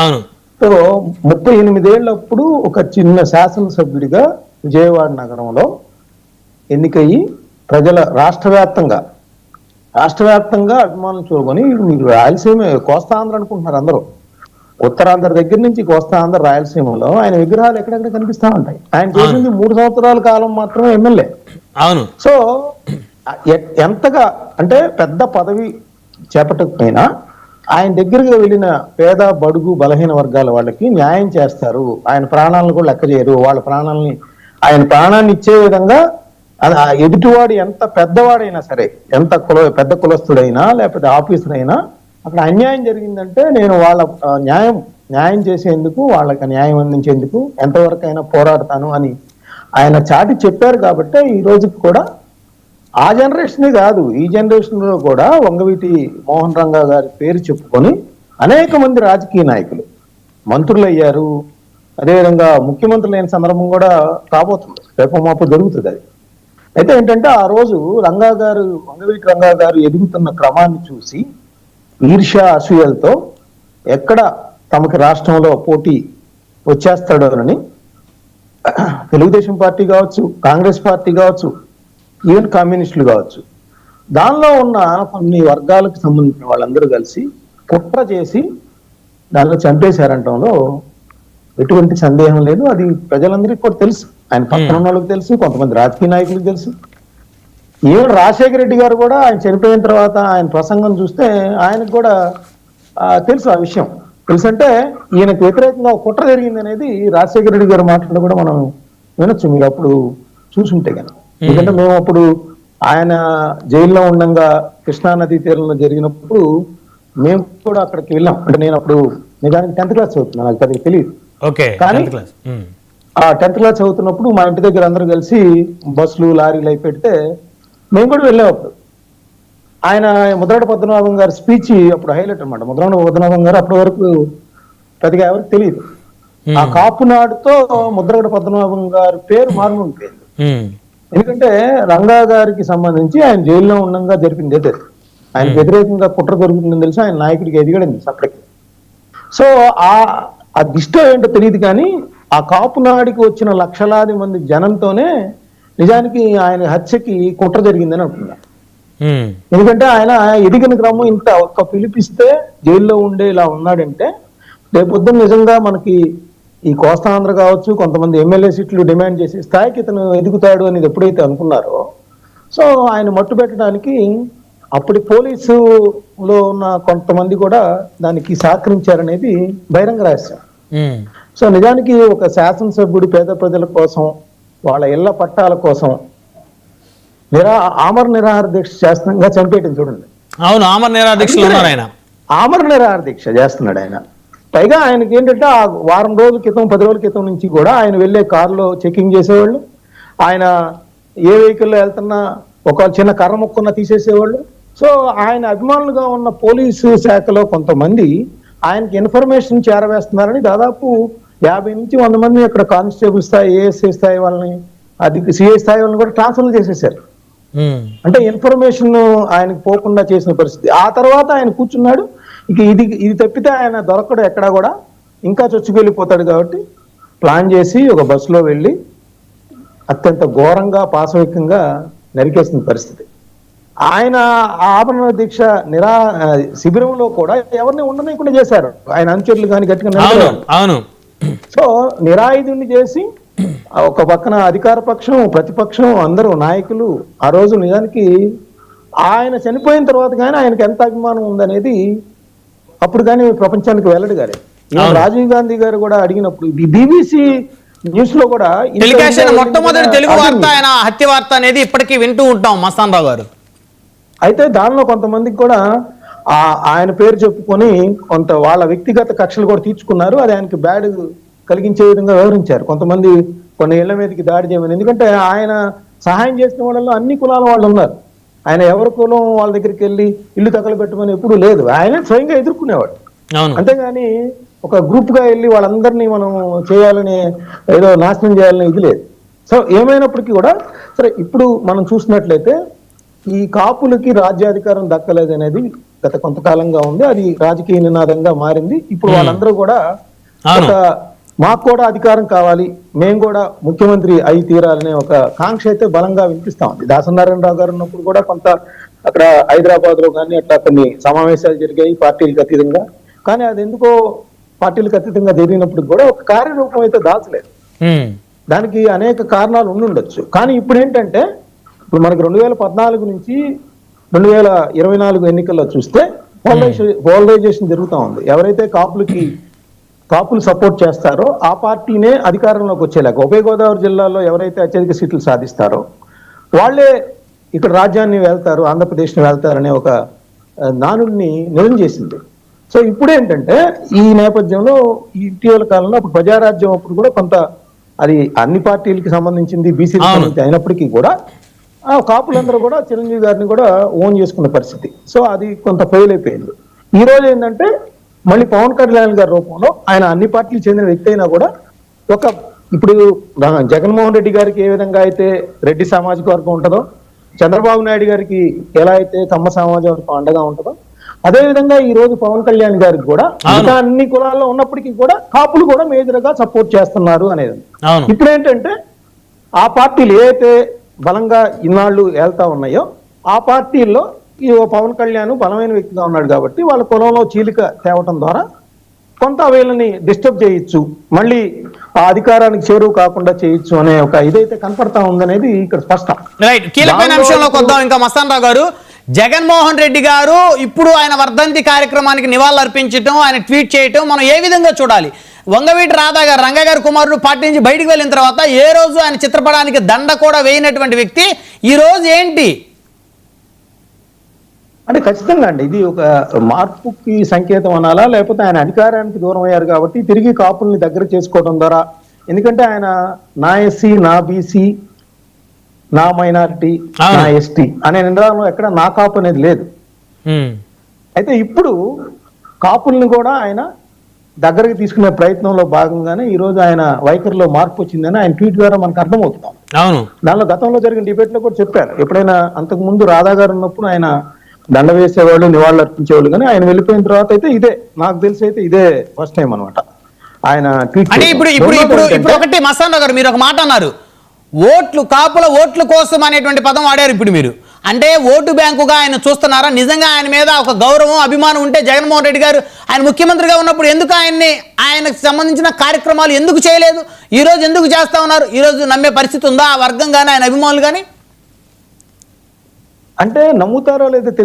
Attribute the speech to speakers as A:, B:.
A: అవును.
B: సో 38 ఏళ్ళప్పుడు ఒక చిన్న శాసనసభ్యుడిగా విజయవాడ నగరంలో ఎన్నికయ్యి ప్రజల రాష్ట్ర వ్యాప్తంగా అభిమానులు చూరుకొని, మీరు రాయలసీమ కోస్తాంధ్ర అనుకుంటున్నారు అందరూ, ఉత్తరాంధ్ర దగ్గర నుంచి కోస్తాంధ్ర రాయలసీమలో ఆయన విగ్రహాలు ఎక్కడెక్కడ కనిపిస్తా ఉంటాయి. ఆయన చేసింది 3 సంవత్సరాల కాలం మాత్రమే ఎమ్మెల్యే.
A: అవును.
B: సో ఎంతగా అంటే పెద్ద పదవి చేపట్టకపోయినా ఆయన దగ్గరికి వెళ్ళిన పేద బడుగు బలహీన వర్గాల వాళ్ళకి న్యాయం చేస్తారు. ఆయన ప్రాణాలను కూడా లెక్క చేయరు. వాళ్ళ ప్రాణాలని, ఆయన ప్రాణాన్ని ఇచ్చే విధంగా ఎదుటివాడు ఎంత పెద్దవాడైనా సరే, ఎంత పెద్ద కులస్తుడైనా లేకపోతే ఆఫీసర్ అయినా, అక్కడ అన్యాయం జరిగిందంటే నేను వాళ్ళ న్యాయం చేసేందుకు, వాళ్ళకి న్యాయం అందించేందుకు ఎంతవరకైనా పోరాడతాను అని ఆయన చాటి చెప్పారు. కాబట్టి ఈ రోజుకి కూడా ఆ జనరేషనే కాదు, ఈ జనరేషన్ లో కూడా వంగవీటి మోహన్ రంగా గారి పేరు చెప్పుకొని అనేక మంది రాజకీయ నాయకులు మంత్రులు అయ్యారు. అదేవిధంగా ముఖ్యమంత్రులు అయిన సందర్భం కూడా కాబోతుంది, రేపు మాపు జరుగుతుంది. అది అయితే ఏంటంటే ఆ రోజు వంగవీటి రంగా గారు ఎదుగుతున్న క్రమాన్ని చూసి ఈర్ష్య అసూయలతో ఎక్కడ తమకి రాష్ట్రంలో పోటీ వచ్చేస్తాడోనని తెలుగుదేశం పార్టీ కావచ్చు, కాంగ్రెస్ పార్టీ కావచ్చు, ఈవెన్ కమ్యూనిస్టులు కావచ్చు, దానిలో ఉన్న కొన్ని వర్గాలకు సంబంధించిన వాళ్ళందరూ కలిసి కుట్ర చేసి దానిలో చంపేశారంటంలో ఎటువంటి సందేహం లేదు. అది ప్రజలందరికీ కూడా తెలుసు, ఆయన పక్కన ఉన్న వాళ్ళకి తెలుసు, కొంతమంది రాజకీయ నాయకులకు తెలుసు. ఈవెన్ రాజశేఖర రెడ్డి గారు కూడా ఆయన చనిపోయిన తర్వాత ఆయన ప్రసంగం చూస్తే ఆయనకు కూడా తెలుసు ఆ విషయం. తెలుసు అంటే ఈయనకు వ్యతిరేకంగా కుట్ర జరిగింది అనేది రాజశేఖర రెడ్డి గారు మాట్లాడి కూడా మనం వినొచ్చు, మీరు అప్పుడు చూసుంటే కనుక. ఎందుకంటే మేము అప్పుడు ఆయన జైల్లో ఉండగా కృష్ణానదీ తీరంలో జరిగినప్పుడు మేము కూడా అక్కడికి వెళ్ళాం. అంటే నేను అప్పుడు నిజానికి 10th క్లాస్ చదువుతున్నాను, నాకు అది తెలియదు. కానీ ఆ 10th క్లాస్ చదువుతున్నప్పుడు మా ఇంటి దగ్గర అందరూ కలిసి బస్సులు లారీలు అయి పెడితే మేము కూడా వెళ్ళాం. అప్పుడు ఆయన ముద్రగడ పద్మనాభం గారి స్పీచ్ అప్పుడు హైలైట్ అనమాట. ముద్రగడ పద్మనాభం గారు అప్పటి వరకు పెద్దగా ఎవరికి తెలియదు. ఆ కాపునాడుతో ముద్రగడ పద్మనాభం గారి పేరు మారుమోగిపోయింది. ఎందుకంటే రంగా గారికి సంబంధించి ఆయన జైల్లో ఉండగా జరిపింది అయితే ఆయన వ్యతిరేకంగా కుట్ర జరుగుతుందని తెలిసి ఆయన నాయకుడికి ఎదిగడింది అప్పటికి. సో ఆ దిష్ట ఏంటో తెలియదు, కానీ ఆ కాపునాడికి వచ్చిన లక్షలాది మంది జనంతోనే నిజానికి ఆయన హత్యకి కుట్ర జరిగిందని అంటున్నారు. ఎందుకంటే ఆయన ఎదిగిన క్రమం ఇంత ఒక్క పిలిపిస్తే జైల్లో ఉండే ఇలా ఉన్నాడంటే రేపొద్దున నిజంగా మనకి ఈ కోస్తాంధ్ర కావచ్చు, కొంతమంది ఎమ్మెల్యే సీట్లు డిమాండ్ చేసే స్థాయికి ఇతను ఎదుగుతాడు అనేది ఎప్పుడైతే అనుకున్నారో, సో ఆయన మట్టు పెట్టడానికి అప్పటి పోలీసులో ఉన్న కొంతమంది కూడా దానికి సహకరించారనేది బహిరంగ రహస్యం. సో నిజానికి ఒక శాసనసభ్యుడు పేద ప్రజల కోసం, వాళ్ళ ఇళ్ల పట్టాల కోసం ఆమర నిరాహార దీక్ష చేస్తున్నాగా చంపేయటం చూడండి.
A: అవును, ఆమర నిరాహార దీక్షలో ఉన్నారు ఆయన.
B: ఆమర నిరాహార దీక్ష చేస్తున్నాడు ఆయన. పైగా ఆయనకి ఏంటంటే ఆ వారం రోజుల క్రితం 10 రోజుల క్రితం నుంచి కూడా ఆయన వెళ్ళే కారులో చెకింగ్ చేసేవాళ్ళు, ఆయన ఏ వెహికల్లో వెళ్తున్నా ఒక చిన్న కర్ర ముక్కున్న తీసేసేవాళ్ళు. సో ఆయన అభిమానులుగా ఉన్న పోలీసు శాఖలో కొంతమంది ఆయనకి ఇన్ఫర్మేషన్ చేరవేస్తున్నారని దాదాపు 50 నుంచి 100 మంది అక్కడ కానిస్టేబుల్ స్థాయి, ఏఎస్ఐ స్థాయి వాళ్ళని, అది సిఐ స్థాయి వాళ్ళని కూడా ట్రాన్స్ఫర్ చేసేసారు. అంటే ఇన్ఫర్మేషన్ ఆయనకు పోకుండా చేసిన పరిస్థితి. ఆ తర్వాత ఆయన కూర్చున్నాడు, ఇక ఇది తప్పితే ఆయన దొరకడు ఎక్కడా కూడా, ఇంకా చొచ్చుకెళ్ళిపోతాడు. కాబట్టి ప్లాన్ చేసి ఒక బస్సులో వెళ్ళి అత్యంత ఘోరంగా పాశవికంగా నరికేసిన పరిస్థితి. ఆయన ఆభరణ దీక్ష శిబిరంలో కూడా ఎవరిని ఉండనీయకుండా చేశారు ఆయన అనుచరులు కానీ గట్టిగా. సో నిరాయుధుని చేసి ఒక పక్కన అధికార పక్షం, ప్రతిపక్షం, అందరూ నాయకులు ఆ రోజు నిజానికి ఆయన చనిపోయిన తర్వాత కానీ ఆయనకి ఎంత అభిమానం ఉందనేది అప్పుడు కానీ ప్రపంచానికి వెల్లడి కాలేదు. రాజీవ్ గాంధీ గారు కూడా అడిగినప్పుడు బీబీసీ న్యూస్ లో కూడా
A: మొట్టమొదటి తెలుగు వార్త ఆయన హత్య వార్త అనేది ఇప్పటికీ వింటూ ఉంటాం మస్తాన్ రావు గారు.
B: అయితే దానిలో కొంతమందికి కూడా ఆయన పేరు చెప్పుకొని కొంత వాళ్ళ వ్యక్తిగత కక్షలు కూడా తీర్చుకున్నారు. అది ఆయనకి బ్యాడ్ కలిగించే విధంగా వ్యవహరించారు. కొంతమంది కొన్ని ఇళ్ల మీదకి దాడి చేయమని. ఎందుకంటే ఆయన సహాయం చేసిన వాళ్ళలో అన్ని కులాల వాళ్ళు ఉన్నారు. ఆయన ఎవరి కులం వాళ్ళ దగ్గరికి వెళ్ళి ఇల్లు తగలబెట్టమని ఎప్పుడు లేదు, ఆయన స్వయంగా ఎదుర్కొనేవాడు. అంతేగాని ఒక గ్రూప్ గా వెళ్ళి వాళ్ళందరినీ మనం చేయాలని, ఏదో నాశనం చేయాలని ఇది లేదు. సో ఏమైనప్పటికీ కూడా సరే, ఇప్పుడు మనం చూసినట్లయితే ఈ కాపులకి రాజ్యాధికారం దక్కలేదు అనేది గత కొంతకాలంగా ఉంది. అది రాజకీయ నినాదంగా మారింది. ఇప్పుడు వాళ్ళందరూ కూడా
A: అవును.
B: ఒక మాకు కూడా అధికారం కావాలి, మేము కూడా ముఖ్యమంత్రి అయి తీరాలనే ఒక కాంక్ష అయితే బలంగా వినిపిస్తా ఉంది. దాసనారాయణరావు గారు ఉన్నప్పుడు కూడా కొంత అక్కడ హైదరాబాద్ లో కానీ అట్లా కొన్ని సమావేశాలు జరిగాయి పార్టీలకు అతీతంగా. కానీ అది ఎందుకో పార్టీలకు అతీతంగా జరిగినప్పుడు కూడా ఒక కార్యరూపం అయితే దాచలేదు. దానికి అనేక కారణాలు ఉండుండొచ్చు. కానీ ఇప్పుడు ఏంటంటే, ఇప్పుడు మనకి 2014 నుంచి 2024 ఎన్నికల్లో చూస్తే పోలరైజేషన్ జరుగుతూ ఉంది. ఎవరైతే కాపులు సపోర్ట్ చేస్తారో ఆ పార్టీనే అధికారంలోకి వచ్చేలాగా, ఉభయ గోదావరి జిల్లాలో ఎవరైతే అత్యధిక సీట్లు సాధిస్తారో వాళ్ళే ఇక్కడ రాజ్యాన్ని వెళ్తారు, ఆంధ్రప్రదేశ్ని వెళ్తారనే ఒక నానుడిని నిజం చేసింది. సో ఇప్పుడు ఏంటంటే, ఈ నేపథ్యంలో ఇటీవల కాలంలో అప్పుడు ప్రజారాజ్యం అప్పుడు కూడా కొంత అది అన్ని పార్టీలకి సంబంధించింది, బీసీలకు సంబంధించి అయినప్పటికీ కూడా ఆ కాపులందరూ కూడా చిరంజీవి గారిని కూడా ఓన్ చేసుకున్న పరిస్థితి. సో అది కొంత ఫెయిల్ అయిపోయింది. ఈ రోజు ఏంటంటే మళ్ళీ పవన్ కళ్యాణ్ గారి రూపంలో, ఆయన అన్ని పార్టీలు చెందిన వ్యక్తి అయినా కూడా ఇప్పుడు జగన్మోహన్ రెడ్డి గారికి ఏ విధంగా అయితే రెడ్డి సామాజిక వర్గం ఉంటుందో, చంద్రబాబు నాయుడు గారికి ఎలా అయితే కమ్మ సామాజిక వర్గం అండగా ఉంటుందో, అదే విధంగా ఈ రోజు పవన్ కళ్యాణ్ గారికి కూడా ఇంకా అన్ని కులాల్లో ఉన్నప్పటికీ కూడా కాపులు కూడా మేజర్ గా సపోర్ట్ చేస్తున్నారు అనేది. ఇప్పుడు ఏంటంటే ఆ పార్టీలు ఏదైతే బలంగా ఇన్నాళ్ళు వెళ్తా ఉన్నాయో ఆ పార్టీల్లో ఈ పవన్ కళ్యాణ్ బలమైన వ్యక్తిగా ఉన్నాడు కాబట్టి వాళ్ళ కులంలో చీలిక తేవటం ద్వారా కొంత వీళ్ళని డిస్టర్బ్ చేయొచ్చు, మళ్ళీ ఆ అధికారానికి చేరువు కాకుండా చేయొచ్చు అనే ఒక ఇదైతే కనపడతా ఉందనేది ఇక్కడ స్పష్టం.
A: రైట్, కీలకమైన అంశంలోకి వద్దాం. ఇంకా మస్తాన్ రావు గారు, జగన్మోహన్ రెడ్డి గారు ఇప్పుడు ఆయన వర్ధంతి కార్యక్రమానికి నివాళులు అర్పించడం, ఆయన ట్వీట్ చేయటం మనం ఏ విధంగా చూడాలి? వంగవీటి రాధా గారు, రంగా గారి కుమారుడు పార్టీ నుంచి బయటికి వెళ్ళిన తర్వాత ఏ రోజు ఆయన చిత్రపటానికి దండ కూడా వేయనటువంటి వ్యక్తి ఈ రోజు ఏంటి
B: అంటే ఖచ్చితంగా అండి ఇది ఒక మార్పుకి సంకేతం అనాలా, లేకపోతే ఆయన అధికారానికి దూరం అయ్యారు కాబట్టి తిరిగి కాపుల్ని దగ్గర చేసుకోవడం ద్వారా, ఎందుకంటే ఆయన నా ఎస్సీ, నా బీసీ, నా మైనారిటీ, నా ఎస్టీ అనే నినాదంలో ఎక్కడ నా కాపు అనేది లేదు. అయితే ఇప్పుడు కాపుల్ని కూడా ఆయన దగ్గరికి తీసుకునే ప్రయత్నంలో భాగంగానే ఈ రోజు ఆయన వైఖరిలో మార్పు వచ్చిందని ఆయన ట్వీట్ ద్వారా మనకు అర్థమవుతాం. దానిలో గతంలో జరిగిన డిబేట్ లో కూడా చెప్పారు, ఎప్పుడైనా అంతకు ముందు రాధా గారు ఉన్నప్పుడు ఆయన దండ వేసేవాళ్ళు, నివాళులు అర్పించేవాళ్ళు, కానీ ఆయన వెళ్ళిపోయిన తర్వాత అయితే ఇదే నాకు తెలిసి అయితే ఇదే ఫస్ట్ టైం అనమాట ఆయన ట్వీట్.
A: అంటే ఇప్పుడు ఒకటి మస్తాన్ గారు మీరు ఒక మాట అన్నారు, కాపుల ఓట్ల కోసం అనేటువంటి పదం వాడారు. ఇప్పుడు మీరు అంటే ఓటు బ్యాంకుగా ఆయన చూస్తున్నారా? నిజంగా ఆయన మీద ఒక గౌరవం, అభిమానం ఉంటే జగన్మోహన్ రెడ్డి గారు ఆయన ముఖ్యమంత్రిగా ఉన్నప్పుడు ఎందుకు ఆయనకు సంబంధించిన కార్యక్రమాలు ఎందుకు చేయలేదు? ఈ రోజు ఎందుకు చేస్తా ఉన్నారు? ఈ రోజు నమ్మే పరిస్థితి ఉందా ఆ వర్గం కానీ ఆయన అభిమానులు కానీ?
B: అంటే నమ్ముతారో లేదో తెలియదు.